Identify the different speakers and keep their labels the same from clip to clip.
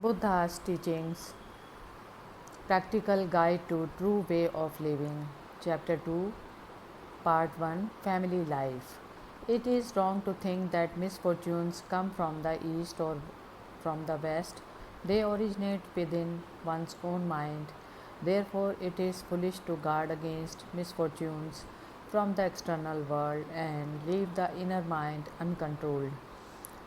Speaker 1: Buddha's Teachings, Practical Guide to True Way of Living, Chapter 2, Part 1, Family Life. It is wrong to think that misfortunes come from the east or from the west. They originate within one's own mind. Therefore, it is foolish to guard against misfortunes from the external world and leave the inner mind uncontrolled.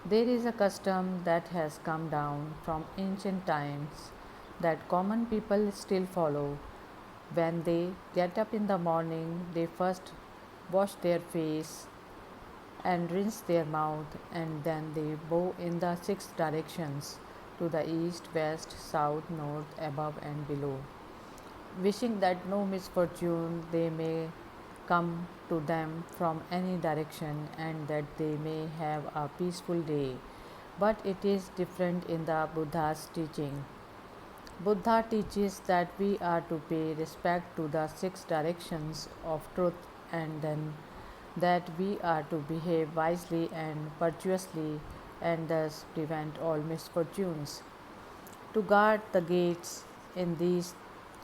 Speaker 1: There is a custom that has come down from ancient times that common people still follow. When they get up in the morning, they first wash their face and rinse their mouth, and then they bow in the six directions to the east, west, south, north, above, and below, wishing that no misfortune they may come to them from any direction and that they may have a peaceful day. But it is different in the Buddha's teaching. Buddha teaches that we are to pay respect to the six directions of truth, and then that we are to behave wisely and virtuously and thus prevent all misfortunes. To guard the gates in these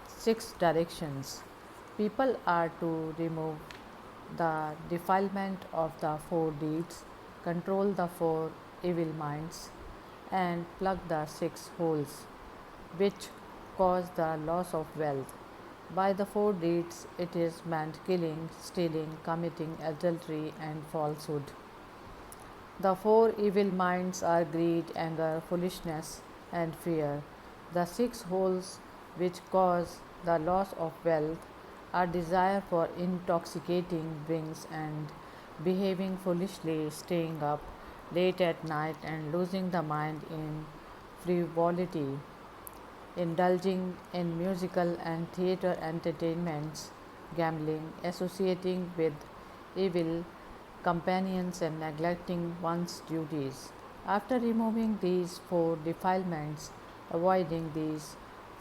Speaker 1: six directions, people are to remove the defilement of the four deeds, control the four evil minds, and plug the six holes which cause the loss of wealth. By the four deeds, it is meant killing, stealing, committing adultery, and falsehood. The four evil minds are greed, anger, foolishness, and fear. The six holes which cause the loss of wealth are desire for intoxicating drinks and behaving foolishly, staying up late at night and losing the mind in frivolity, indulging in musical and theatre entertainments, gambling, associating with evil companions, and neglecting one's duties. After removing these four defilements, avoiding these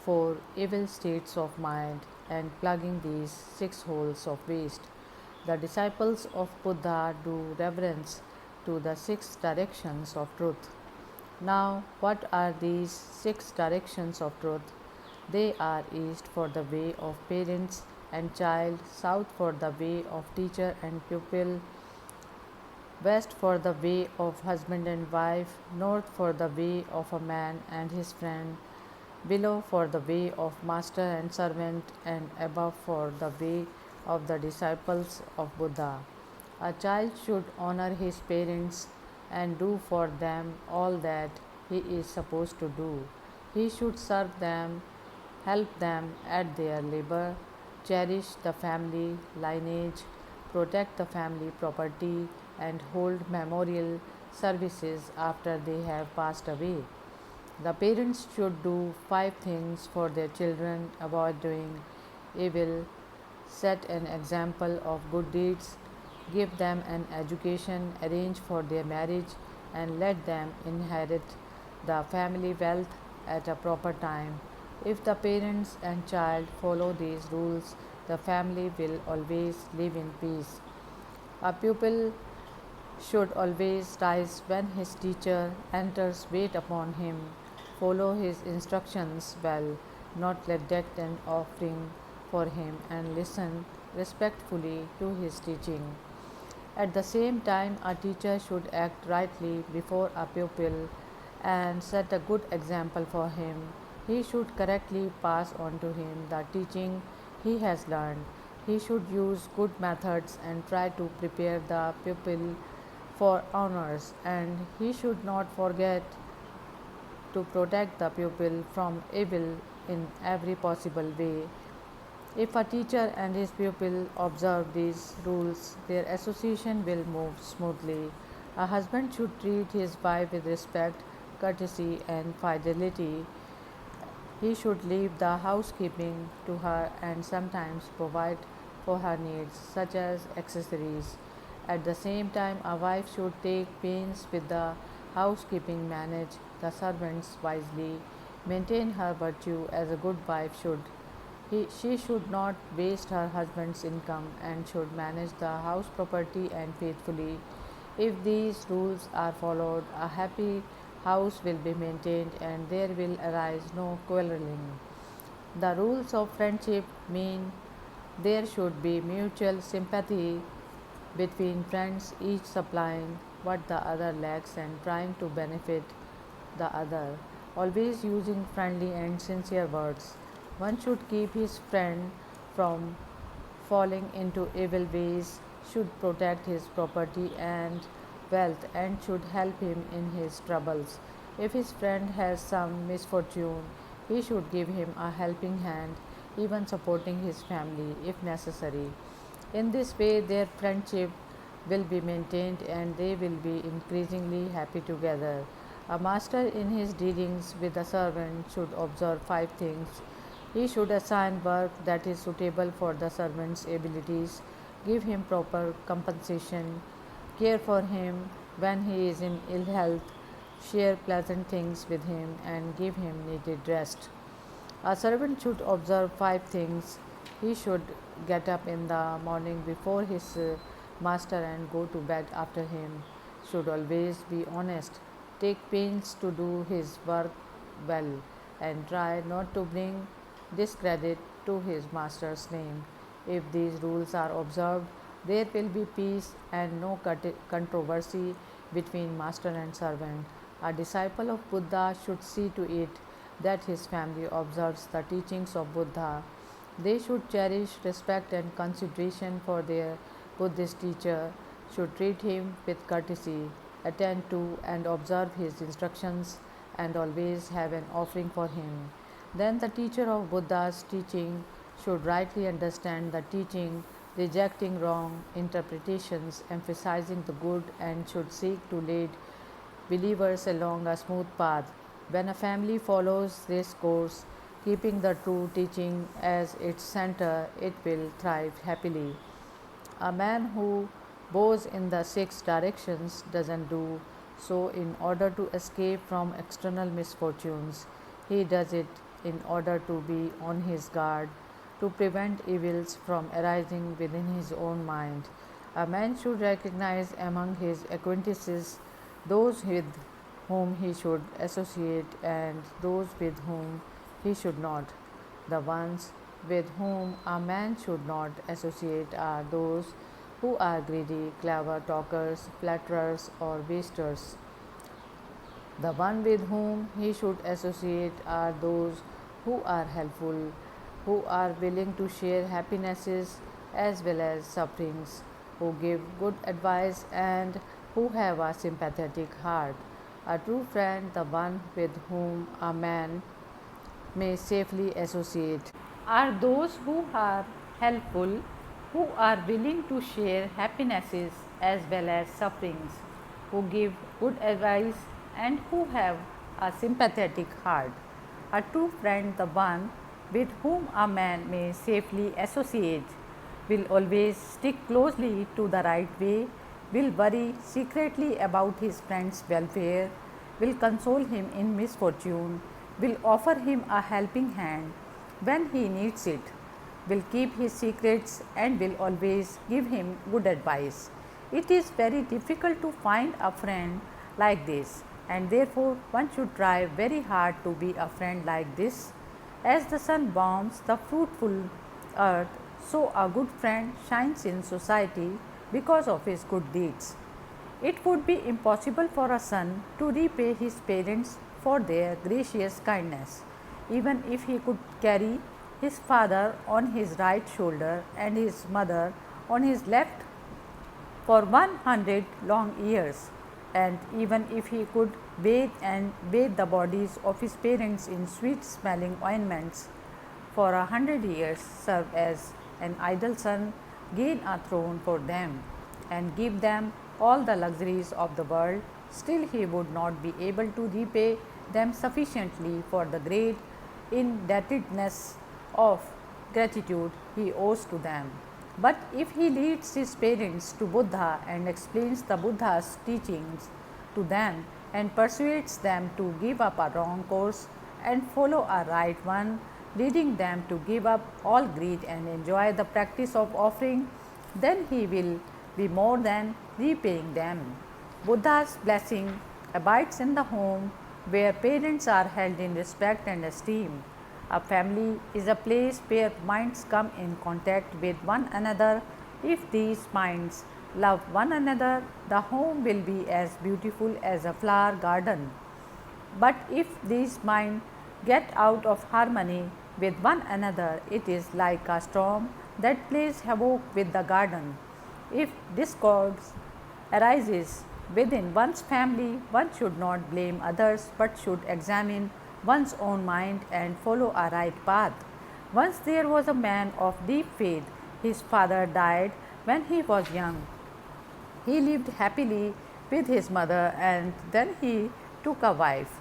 Speaker 1: four evil states of mind, and plugging these six holes of waste, the disciples of Buddha do reverence to the six directions of truth. Now, what are these six directions of truth? They are east for the way of parents and child, south for the way of teacher and pupil, west for the way of husband and wife, north for the way of a man and his friend, below for the way of master and servant, and above for the way of the disciples of Buddha. A child should honor his parents and do for them all that he is supposed to do. He should serve them, help them at their labor, cherish the family lineage, protect the family property, and hold memorial services after they have passed away. The parents should do five things for their children: avoid doing evil, set an example of good deeds, give them an education, arrange for their marriage, and let them inherit the family wealth at a proper time. If the parents and child follow these rules, the family will always live in peace. A pupil should always rise when his teacher enters, wait upon him, follow his instructions well, not neglect an offering for him, and listen respectfully to his teaching. At the same time, a teacher should act rightly before a pupil and set a good example for him. He should correctly pass on to him the teaching he has learned. He should use good methods and try to prepare the pupil for honors, and he should not forget to protect the pupil from evil in every possible way. If a teacher and his pupil observe these rules, their association will move smoothly. A husband should treat his wife with respect, courtesy, and fidelity. He should leave the housekeeping to her and sometimes provide for her needs, such as accessories. At the same time, a wife should take pains with the housekeeping, manage the servants wisely, maintain her virtue as a good wife should. She should not waste her husband's income and should manage the house property and faithfully. If these rules are followed, a happy house will be maintained, and there will arise no quarreling. The rules of friendship mean there should be mutual sympathy between friends, each supplying what the other lacks and trying to benefit the other, always using friendly and sincere words. One should keep his friend from falling into evil ways, should protect his property and wealth, and should help him in his troubles. If his friend has some misfortune, he should give him a helping hand, even supporting his family if necessary. In this way, their friendship will be maintained and they will be increasingly happy together. A master in his dealings with a servant should observe five things. He should assign work that is suitable for the servant's abilities, give him proper compensation, care for him when he is in ill health, share pleasant things with him, and give him needed rest. A servant should observe five things. He should get up in the morning before his master and go to bed after him. Should always be honest, take pains to do his work well, and try not to bring discredit to his master's name. If these rules are observed, there will be peace and no controversy between master and servant. A disciple of Buddha should see to it that his family observes the teachings of Buddha. They should cherish respect and consideration for their Buddhist teacher, should treat him with courtesy, attend to and observe his instructions, and always have an offering for him. Then the teacher of Buddha's teaching should rightly understand the teaching, rejecting wrong interpretations, emphasizing the good, and should seek to lead believers along a smooth path. When a family follows this course, keeping the true teaching as its center, it will thrive happily. A man who bows in the six directions doesn't do so in order to escape from external misfortunes. He does it in order to be on his guard, to prevent evils from arising within his own mind. A man should recognize among his acquaintances those with whom he should associate and those with whom he should not. The ones with whom a man should not associate are those who are greedy, clever talkers, flatterers, or wasters. The one with whom he should associate are those who are helpful, who are willing to share happinesses as well as sufferings, who give good advice, and who have a sympathetic heart. A true friend, the one with whom a man may safely associate, are those who are helpful, who are willing to share happinesses as well as sufferings, who give good advice, and who have a sympathetic heart. A true friend, the one with whom a man may safely associate, will always stick closely to the right way, will worry secretly about his friend's welfare, will console him in misfortune, will offer him a helping hand when he needs it, will keep his secrets, and will always give him good advice. It is very difficult to find a friend like this, and therefore one should try very hard to be a friend like this. As the sun warms the fruitful earth, so a good friend shines in society because of his good deeds. It would be impossible for a son to repay his parents for their gracious kindness, even if he could carry his father on his right shoulder and his mother on his left for 100 long years, and even if he could bathe the bodies of his parents in sweet smelling ointments for 100 years, serve as an idle son, gain a throne for them, and give them all the luxuries of the world, still he would not be able to repay them sufficiently for the great indebtedness of gratitude he owes to them. But if he leads his parents to Buddha and explains the Buddha's teachings to them and persuades them to give up a wrong course and follow a right one, leading them to give up all greed and enjoy the practice of offering, then he will be more than repaying them. Buddha's blessing abides in the home where parents are held in respect and esteem. A family is a place where minds come in contact with one another. If these minds love one another, the home will be as beautiful as a flower garden. But if these minds get out of harmony with one another, it is like a storm that plays havoc with the garden. If discord arises within one's family, one should not blame others but should examine one's own mind and follow a right path. Once there was a man of deep faith. His father died when he was young. He lived happily with his mother and then he took a wife.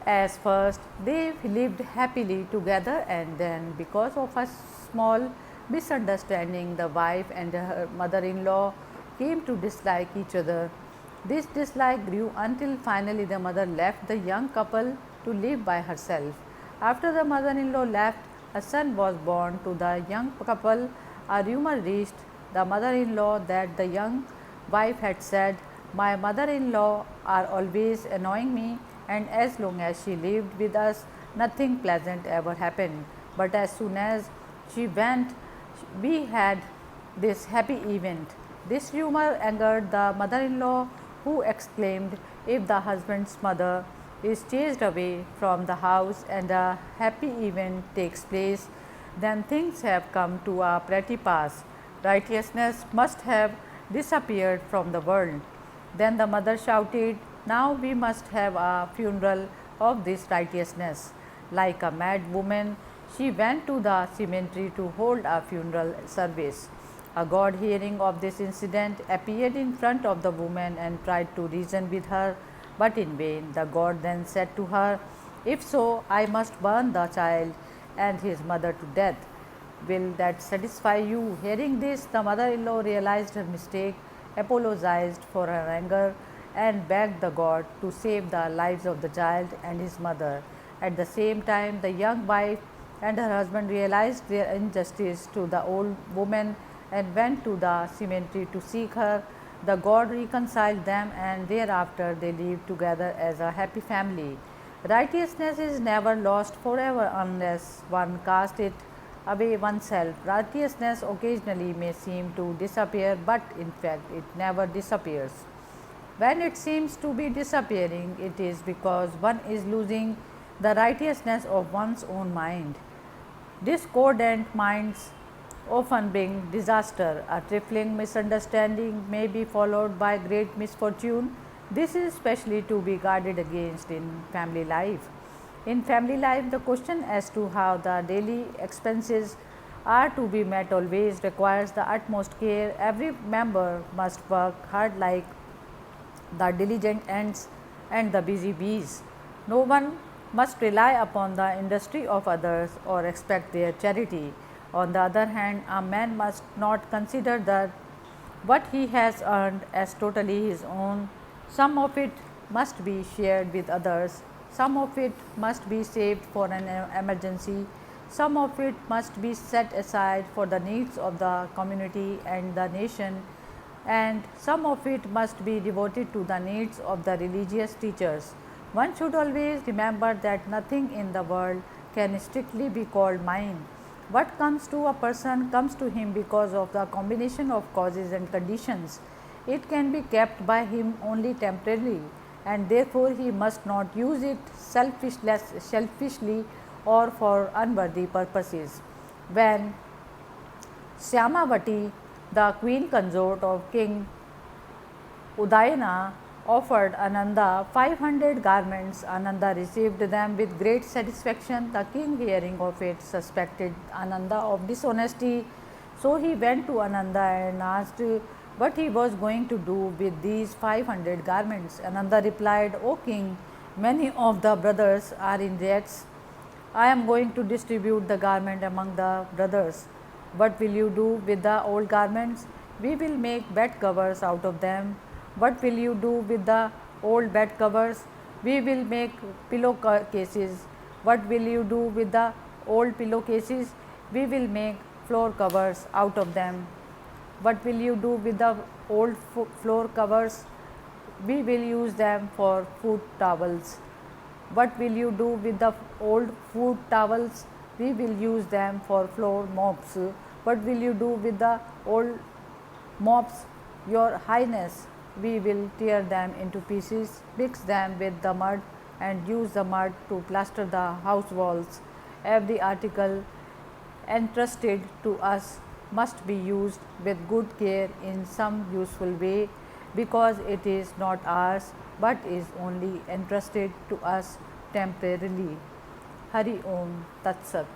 Speaker 1: As first, they lived happily together, and then, because of a small misunderstanding, the wife and her mother in law came to dislike each other. This dislike grew until finally the mother left the young couple to live by herself. After the mother in law left, a son was born to the young couple. A rumor reached the mother in law that the young wife had said, "My mother in law are always annoying me, and as long as she lived with us, nothing pleasant ever happened. But as soon as she went, we had this happy event." This rumor angered the mother in law, who exclaimed, "If the husband's mother is chased away from the house and a happy event takes place, then things have come to a pretty pass. Righteousness must have disappeared from the world." Then the mother shouted, "Now we must have a funeral of this righteousness." Like a mad woman, she went to the cemetery to hold a funeral service. A god, hearing of this incident, appeared in front of the woman and tried to reason with her, but in vain. The god then said to her, "If so, I must burn the child and his mother to death. Will that satisfy you?" Hearing this, the mother in law realized her mistake, apologized for her anger, and begged the god to save the lives of the child and his mother. At the same time, the young wife and her husband realized their injustice to the old woman and went to the cemetery to seek her. The god reconciled them, and thereafter they lived together as a happy family. Righteousness is never lost forever unless one casts it away oneself. Righteousness occasionally may seem to disappear, but in fact it never disappears. When it seems to be disappearing, it is because one is losing the righteousness of one's own mind. Discordant minds often bring disaster. A trifling misunderstanding may be followed by great misfortune. This is especially to be guarded against in family life. In family life, the question as to how the daily expenses are to be met always requires the utmost care. Every member must work hard like the diligent ants and the busy bees. No one must rely upon the industry of others or expect their charity. On the other hand, a man must not consider that what he has earned as totally his own. Some of it must be shared with others, some of it must be saved for an emergency, some of it must be set aside for the needs of the community and the nation, and some of it must be devoted to the needs of the religious teachers. One should always remember that nothing in the world can strictly be called mine. What comes to a person comes to him because of the combination of causes and conditions. It can be kept by him only temporarily, and therefore he must not use it selfishly or for unworthy purposes. When Syamavati, the queen consort of King Udayana, offered Ananda 500 garments, Ananda received them with great satisfaction. The king, hearing of it, suspected Ananda of dishonesty. So he went to Ananda and asked what he was going to do with these 500 garments. Ananda replied, "O king, many of the brothers are in debts. I am going to distribute the garment among the brothers. What will you do with the old garments? We will make bed covers out of them. What will you do with the old bed covers? We will make pillow cases. What will you do with the old pillowcases? We will make floor covers out of them. What will you do with the old floor covers? We will use them for food towels. What will you do with the old food towels? We will use them for floor mops. What will you do with the old mops? Your Highness, we will tear them into pieces, mix them with the mud, and use the mud to plaster the house walls. Every article entrusted to us must be used with good care in some useful way, because it is not ours but is only entrusted to us temporarily. Hari Om Tat Sat.